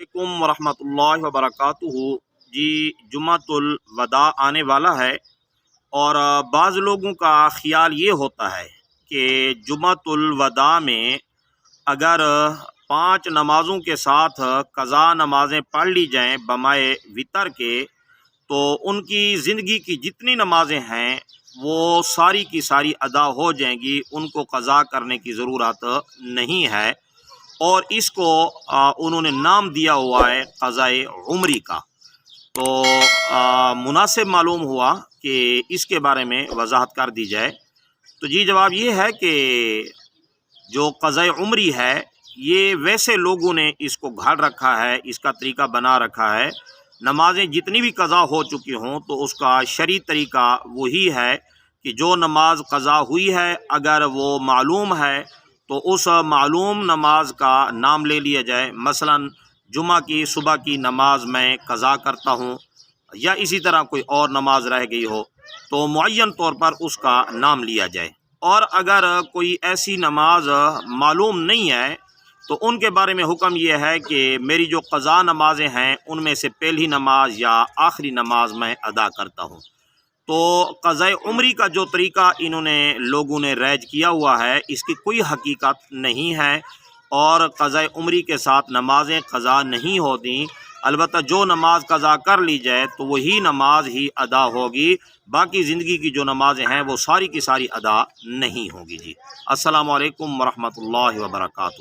अलैकुम वरहमतुल्लाहि वबरकातुहू। जी, जुम्मतुल वदा आने वाला है और बाज़ लोगों का ख़्याल ये होता है कि जुम्मतुल वदा में अगर 5 नमाज़ों के साथ क़ज़ा नमाज़ें पढ़ ली जाएँ बमाए वितर के, तो उनकी ज़िंदगी की जितनी नमाज़ें हैं वो सारी की सारी अदा हो जाएंगी, उनको क़ज़ा करने की ज़रूरत नहीं है। और इसको उन्होंने नाम दिया हुआ है क़ज़ाए उम्री का। तो मुनासिब मालूम हुआ कि इसके बारे में वजाहत कर दी जाए। तो जी, जवाब ये है कि जो क़ज़ाए उम्री है ये वैसे लोगों ने इसको घड़ रखा है, इसका तरीका बना रखा है। नमाज़ें जितनी भी क़ज़ा हो चुकी हों तो उसका शरई तरीका वही है कि जो नमाज क़ज़ा हुई है अगर वो मालूम है तो उस मालूम नमाज का नाम ले लिया जाए। मसलन जुमा की सुबह की नमाज मैं क़ज़ा करता हूँ, या इसी तरह कोई और नमाज रह गई हो तो मुअय्यन तौर पर उसका नाम लिया जाए। और अगर कोई ऐसी नमाज मालूम नहीं है तो उनके बारे में हुक्म यह है कि मेरी जो क़ज़ा नमाज़ें हैं उनमें से पहली नमाज या आखिरी नमाज मैं अदा करता हूँ। तो क़ज़ाए उम्री का जो तरीका इन्होंने लोगों ने रैज किया हुआ है इसकी कोई हकीकत नहीं है, और क़ज़ाए उम्री के साथ नमाज़ें क़ज़ा नहीं होती। अलबत्ता जो नमाज क़ज़ा कर ली जाए तो वही नमाज ही अदा होगी, बाकी ज़िंदगी की जो नमाज़ें हैं वो सारी की सारी अदा नहीं होगी। जी, अस्सलामु अलैकुम वरहमतुल्लाहि वबरकातुहू।